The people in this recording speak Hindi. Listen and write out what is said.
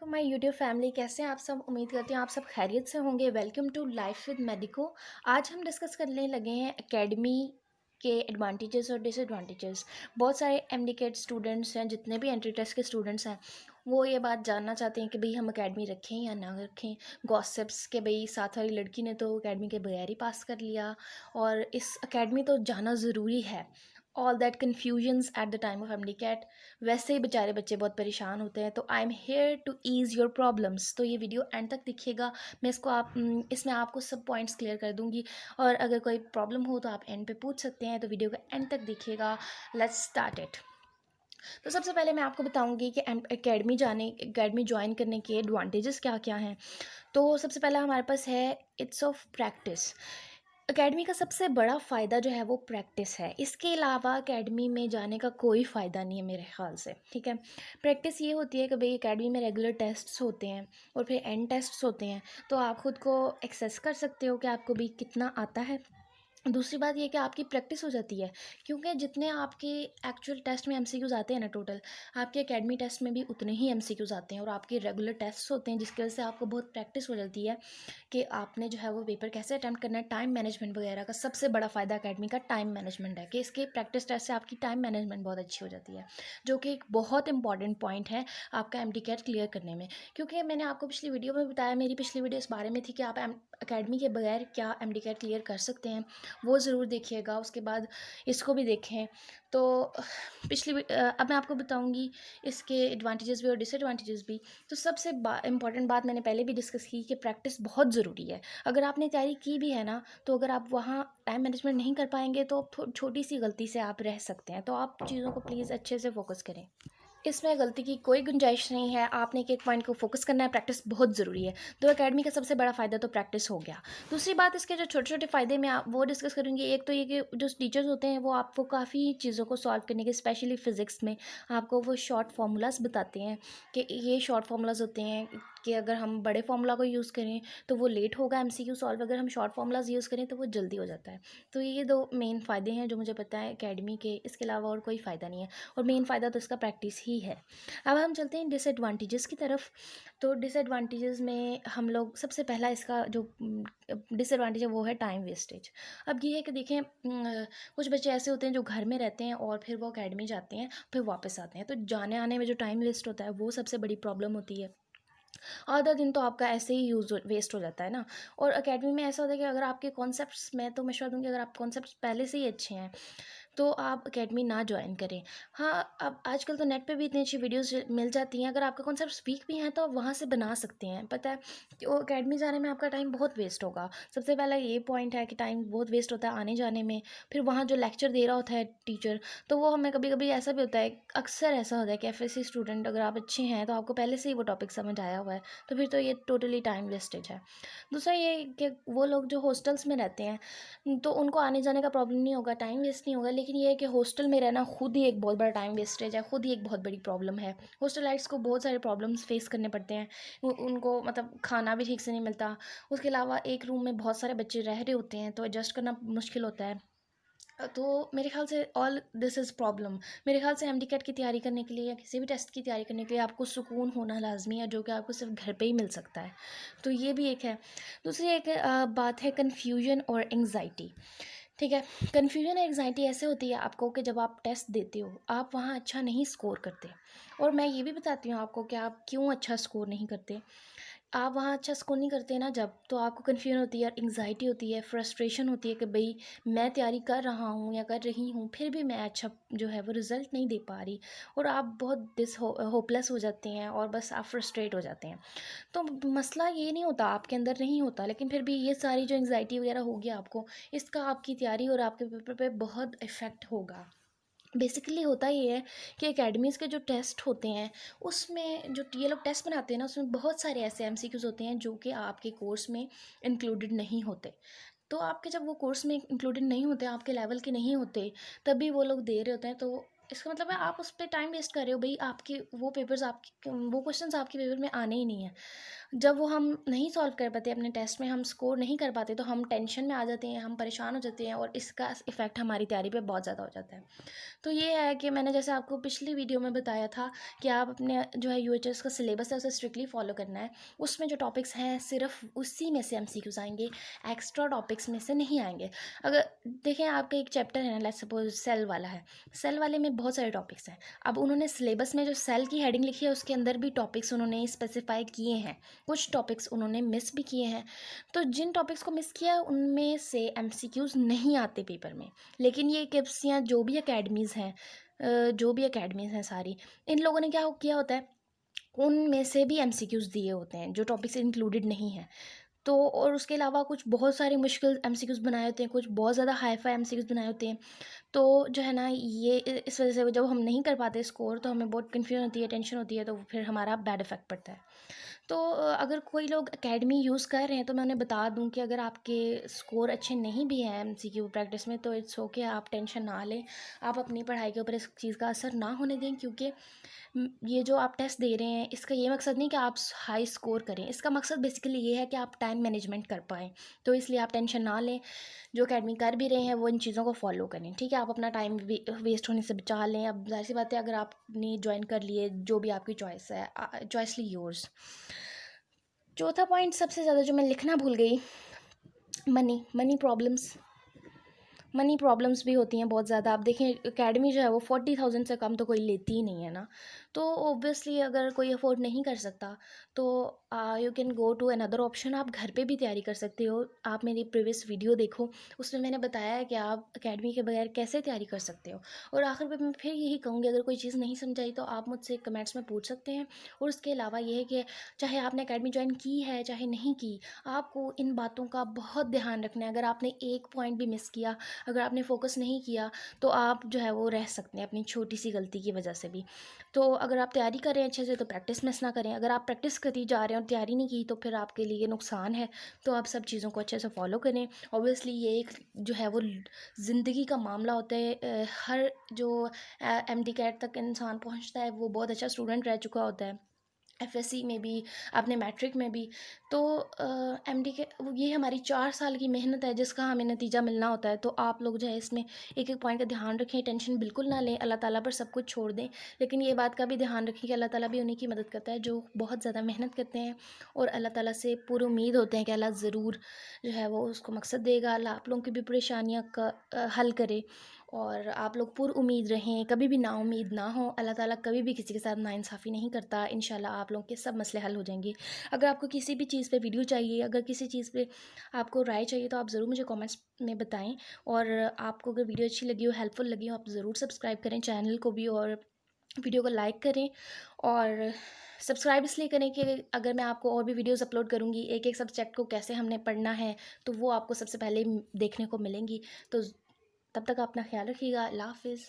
To my YouTube family. कैसे हैं आप सब? उम्मीद करती हूँ आप सब खैरियत से होंगे। Welcome to life with medico. आज हम डिस्कस करने लगे हैं एकेडमी के एडवांटेजेस और डिसएडवांटेजेस। बहुत सारे एमडीकेट स्टूडेंट्स हैं, जितने भी एंट्री टेस्ट के स्टूडेंट्स हैं, वो ये बात जानना चाहते हैं कि भाई हम एकेडमी रखें या ना रखें। गॉसिप्स के भाई साथ वाली लड़की ने तो एकेडमी के बगैर ही पास कर लिया, और इस एकेडमी तो जाना ज़रूरी है। All that confusions at the time of MD, वैसे ही बेचारे बच्चे बहुत परेशान होते हैं। तो I am here to ease your problems. तो ये वीडियो एंड तक दिखिएगा। मैं इसमें आपको सब पॉइंट्स क्लियर कर दूंगी, और अगर कोई प्रॉब्लम हो तो आप एंड पे पूछ सकते हैं। तो वीडियो का एंड तक देखिएगा। Let's start it. तो सबसे पहले मैं आपको बताऊंगी कि एकेडमी ज्वाइन करने के एडवांटेजेस क्या क्या हैं। तो सबसे पहला हमारे पास है इट्स ऑफ प्रैक्टिस। एकेडमी का सबसे बड़ा फ़ायदा जो है वो प्रैक्टिस है। इसके अलावा एकेडमी में जाने का कोई फ़ायदा नहीं है मेरे ख़्याल से। ठीक है, प्रैक्टिस ये होती है कि भाई एकेडमी में रेगुलर टेस्ट्स होते हैं और फिर एंड टेस्ट्स होते हैं, तो आप ख़ुद को एक्सेस कर सकते हो कि आपको भी कितना आता है। दूसरी बात ये कि आपकी प्रैक्टिस हो जाती है, क्योंकि जितने आपके एक्चुअल टेस्ट में एमसीक्यूज़ आते हैं ना, टोटल आपके एकेडमी टेस्ट में भी उतने ही एमसीक्यूज़ आते हैं, और आपके रेगुलर टेस्ट्स होते हैं, जिसकी वजह से आपको बहुत प्रैक्टिस हो जाती है कि आपने जो है वो पेपर कैसे अटैम्प्ट करना है। टाइम मैनेजमेंट वगैरह का सबसे बड़ा फ़ायदा एकेडमी का टाइम मैनेजमेंट है कि इसके प्रैक्टिस टेस्ट से आपकी टाइम मैनेजमेंट बहुत अच्छी हो जाती है, जो कि एक बहुत इंपॉर्टेंट पॉइंट है आपका एमडी क्लियर करने में। क्योंकि मैंने आपको पिछली वीडियो में बताया, मेरी पिछली वीडियो इस बारे में थी कि आप एकेडमी के बगैर क्या एमडी क्लियर कर सकते हैं। वो ज़रूर देखिएगा, उसके बाद इसको भी देखें। तो अब मैं आपको बताऊंगी इसके एडवांटेजेस भी और डिसएडवांटेजेस भी। तो सबसे इम्पॉर्टेंट बात मैंने पहले भी डिस्कस की कि प्रैक्टिस बहुत ज़रूरी है। अगर आपने तैयारी की भी है ना, तो अगर आप वहाँ टाइम मैनेजमेंट नहीं कर पाएंगे तो छोटी सी गलती से आप रह सकते हैं। तो आप चीज़ों को प्लीज़ अच्छे से फोकस करें। इसमें गलती की कोई गुंजाइश नहीं है। आपने एक एक पॉइंट को फोकस करना है। प्रैक्टिस बहुत ज़रूरी है। तो एकेडमी का सबसे बड़ा फ़ायदा तो प्रैक्टिस हो गया। दूसरी बात, इसके जो छोटे छोटे फ़ायदे मैं वो डिस्कस करूँगी। एक तो ये कि जो टीचर्स होते हैं वो आपको काफ़ी चीज़ों को सॉल्व करने के, स्पेशली फ़िज़िक्स में आपको वो शॉर्ट फार्मूलाज बताते हैं कि ये शॉर्ट फार्मूलाज होते हैं कि अगर हम बड़े फार्मूला को यूज़ करें तो वो लेट होगा एमसीक्यू सॉल्व, अगर हम शॉर्ट फार्मूलाज यूज़ करें तो वो जल्दी हो जाता है। तो ये दो मेन फ़ायदे हैं जो मुझे पता है एकेडमी के। इसके अलावा और कोई फ़ायदा नहीं है, और मेन फ़ायदा तो इसका प्रैक्टिस ही है। अब हम चलते हैं डिसएडवांटेजेस की तरफ। तो डिसएडवांटेजेस में हम लोग सबसे पहला इसका जो डिसएडवांटेज है वो है टाइम वेस्टेज। अब ये है कि देखें, कुछ बच्चे ऐसे होते हैं जो घर में रहते हैं और फिर वो एकेडमी जाते हैं, फिर वापस आते हैं, तो जाने आने में जो टाइम वेस्ट होता है वो सबसे बड़ी प्रॉब्लम होती है। आधा दिन तो आपका ऐसे ही वेस्ट हो जाता है ना। और एकेडमी में ऐसा होता है कि अगर आपके कॉन्सेप्ट्स, मैं तो मशवरा दूंगी, अगर आप कॉन्सेप्ट्स पहले से ही अच्छे हैं तो आप एकेडमी ना ज्वाइन करें। हाँ, अब आजकल तो नेट पे भी इतनी अच्छी वीडियोस मिल जाती हैं। अगर आपका कॉन्सेप्ट वीक भी हैं तो आप वहाँ से बना सकते हैं। पता है कि वो एकेडमी जाने में आपका टाइम बहुत वेस्ट होगा। सबसे पहला ये पॉइंट है कि टाइम बहुत वेस्ट होता है आने जाने में। फिर वहाँ जो लेक्चर दे रहा होता है टीचर, तो वो हमें कभी कभी ऐसा भी होता है, अक्सर ऐसा होता है कि एफएससी स्टूडेंट अगर आप अच्छे हैं तो आपको पहले से ही वो टॉपिक समझ आया हुआ है, तो फिर तो ये टोटली टाइम वेस्टेज है। दूसरा ये कि वो लोग जो हॉस्टल्स में रहते हैं तो उनको आने जाने का प्रॉब्लम नहीं होगा, टाइम वेस्ट नहीं होगा। लेकिन ये है कि हॉस्टल में रहना खुद ही एक बहुत बड़ा टाइम वेस्टेज है, खुद ही एक बहुत बड़ी प्रॉब्लम है। हॉस्टलाइट्स को बहुत सारे प्रॉब्लम्स फेस करने पड़ते हैं। उनको मतलब खाना भी ठीक से नहीं मिलता। उसके अलावा एक रूम में बहुत सारे बच्चे रह रहे होते हैं, तो एडजस्ट करना मुश्किल होता है। तो मेरे ख्याल से ऑल दिस इज़ प्रॉब्लम। मेरे ख्याल से एमडी कैट की तैयारी करने के लिए या किसी भी टेस्ट की तैयारी करने के लिए आपको सुकून होना लाजमी है, जो कि आपको सिर्फ घर पे ही मिल सकता है। तो ये भी एक है। दूसरी एक बात है कन्फ्यूजन और एंग्जाइटी। ठीक है, कन्फ्यूजन और एंग्जाइटी ऐसे होती है आपको कि जब आप टेस्ट देते हो आप वहाँ अच्छा नहीं स्कोर करते। और मैं ये भी बताती हूँ आपको कि आप क्यों अच्छा स्कोर नहीं करते। आप वहाँ अच्छा स्कोर नहीं करते ना जब, तो आपको कन्फ्यूजन होती है, एंग्जाइटी होती है, फ्रस्ट्रेशन होती है कि भाई मैं तैयारी कर रहा हूँ या कर रही हूँ, फिर भी मैं अच्छा जो है वो रिज़ल्ट नहीं दे पा रही, और आप बहुत होपलेस हो जाते हैं और बस आप फ्रस्ट्रेट हो जाते हैं। तो मसला ये नहीं होता, आपके अंदर नहीं होता, लेकिन फिर भी ये सारी जो एंग्जाइटी वगैरह होगी आपको, इसका आपकी तैयारी और आपके पेपर पे बहुत इफ़ेक्ट होगा। बेसिकली होता ये है कि एकेडमीज़ के जो टेस्ट होते हैं उसमें जो ये लोग टेस्ट बनाते हैं ना, उसमें बहुत सारे ऐसे एमसीक्यूज़ होते हैं जो कि आपके कोर्स में इंक्लूडेड नहीं होते। तो आपके जब वो कोर्स में इंक्लूडेड नहीं होते, आपके लेवल के नहीं होते, तभी वो लोग दे रहे होते हैं। तो इसका मतलब है आप उस पर टाइम वेस्ट कर रहे हो। भाई आपके वो पेपर्स, आपके वो क्वेश्चंस आपके पेपर में आने ही नहीं है। जब वो हम नहीं सॉल्व कर पाते अपने टेस्ट में, हम स्कोर नहीं कर पाते, तो हम टेंशन में आ जाते हैं, हम परेशान हो जाते हैं और इसका इफ़ेक्ट हमारी तैयारी पे बहुत ज़्यादा हो जाता है। तो ये है कि मैंने जैसे आपको पिछली वीडियो में बताया था कि आप अपने जो है यूएचएस का सिलेबस है उसे स्ट्रिक्टली फॉलो करना है। उसमें जो टॉपिक्स हैं सिर्फ उसी में से एमसीक्यूज आएंगे, एक्स्ट्रा टॉपिक्स में से नहीं आएंगे। अगर देखें आपका एक चैप्टर है ना, लेट्स सपोज सेल वाला है, सेल वाले में बहुत सारे टॉपिक्स हैं। अब उन्होंने सिलेबस में जो सेल की हेडिंग लिखी है उसके अंदर भी टॉपिक्स उन्होंने स्पेसिफाई किए हैं, कुछ टॉपिक्स उन्होंने मिस भी किए हैं। तो जिन टॉपिक्स को मिस किया उनमें से एमसीक्यूज नहीं आते पेपर में। लेकिन ये किप्स या जो भी एकेडमीज़ हैं सारी, इन लोगों ने क्या किया होता है, उनमें से भी एमसीक्यूज दिए होते हैं जो टॉपिक्स इंक्लूडेड नहीं हैं। तो और उसके अलावा कुछ बहुत सारे मुश्किल एमसीक्यूज बनाए होते हैं, कुछ बहुत ज़्यादा हाई फाई एमसीक्यूज बनाए होते हैं। तो जो है ना, ये इस वजह से जब हम नहीं कर पाते स्कोर तो हमें बहुत कन्फ्यूजन होती है, टेंशन होती है, तो फिर हमारा बैड इफेक्ट पड़ता है। तो अगर कोई लोग एकेडमी यूज़ कर रहे हैं तो मैं उन्हें बता दूं कि अगर आपके स्कोर अच्छे नहीं भी हैं एमसीक्यू प्रैक्टिस में तो इट्स ओके, आप टेंशन ना लें। आप अपनी पढ़ाई के ऊपर इस चीज़ का असर ना होने दें, क्योंकि ये जो आप टेस्ट दे रहे हैं इसका ये मकसद नहीं कि आप हाई स्कोर करें, इसका मकसद बेसिकली ये है कि आप टाइम मैनेजमेंट कर पाएँ। तो इसलिए आप टेंशन ना लें, जो एकेडमी कर भी रहे हैं वो इन चीज़ों को फॉलो करें, ठीक है। आप अपना टाइम वेस्ट होने से बचा लें। अब ज़ाहिर सी बात है, अगर आपने ज्वाइन कर लिए, जो भी आपकी चॉइस है, चॉइसली योर्स। चौथा पॉइंट सबसे ज़्यादा जो मैं लिखना भूल गई, मनी प्रॉब्लम्स भी होती हैं बहुत ज़्यादा। आप देखें एकेडमी जो है वो 40,000 से कम तो कोई लेती ही नहीं है ना। तो ऑब्वियसली अगर कोई अफोर्ड नहीं कर सकता तो you can go to another option, आप घर पे भी तैयारी कर सकते हो। आप मेरी प्रीवियस वीडियो देखो, उसमें मैंने बताया है कि आप एकेडमी के बगैर कैसे तैयारी कर सकते हो। और आखिर पे मैं फिर यही कहूँगी, अगर कोई चीज़ नहीं समझाई तो आप मुझसे कमेंट्स में पूछ सकते हैं। और उसके अलावा ये है कि चाहे आपने एकेडमी ज्वाइन की है चाहे नहीं की, आपको इन बातों का बहुत ध्यान रखना है। अगर आपने एक पॉइंट भी मिस किया, अगर आपने फोकस नहीं किया, तो आप जो है वो रह सकते हैं अपनी छोटी सी गलती की वजह से भी। तो अगर आप तैयारी कर रहे हैं अच्छे से तो प्रैक्टिस मिस ना करें। अगर आप प्रैक्टिस करी जा रहे हैं और तैयारी नहीं की तो फिर आपके लिए नुकसान है। तो आप सब चीज़ों को अच्छे से फॉलो करें। ऑब्वियसली ये एक जो है वो ज़िंदगी का मामला होता है। हर जो एमडी कैट तक इंसान पहुंचता है वो बहुत अच्छा स्टूडेंट रह चुका होता है, एफएससी में भी, अपने मैट्रिक में भी। तो एमडी के ये हमारी 4 साल की मेहनत है जिसका हमें नतीजा मिलना होता है। तो आप लोग जो है इसमें एक एक पॉइंट का ध्यान रखें, टेंशन बिल्कुल ना लें, अल्लाह ताला पर सब कुछ छोड़ दें। लेकिन ये बात का भी ध्यान रखें कि अल्लाह ताला भी उन्हीं की मदद करता है जो बहुत ज़्यादा मेहनत करते हैं। और अल्लाह ताला से पूरी उम्मीद होते हैं कि अल्लाह ज़रूर जो है वो उसको मकसद देगा, अल्लाह आप लोगों की भी परेशानियाँ का हल करे। और आप लोग पुरउम्मीद रहें, कभी भी नाउम्मीद ना हो। अल्लाह ताला कभी भी किसी के साथ नाइंसाफ़ी नहीं करता। इंशाल्लाह आप लोगों के सब मसले हल हो जाएंगे। अगर आपको किसी भी चीज़ पे वीडियो चाहिए, अगर किसी चीज़ पे आपको राय चाहिए, तो आप ज़रूर मुझे कमेंट्स में बताएं। और आपको अगर वीडियो अच्छी लगी हो, हेल्पफुल लगी हो, आप ज़रूर सब्सक्राइब करें चैनल को भी, और वीडियो को लाइक करें। और सब्सक्राइब इसलिए करें कि अगर मैं आपको और भी वीडियोस अपलोड करूँगी एक एक सब्जेक्ट को कैसे हमने पढ़ना है, तो वो आपको सबसे पहले देखने को मिलेंगी। तो तब तक अपना ख्याल रखिएगा। अल्लाह हाफ़िज़।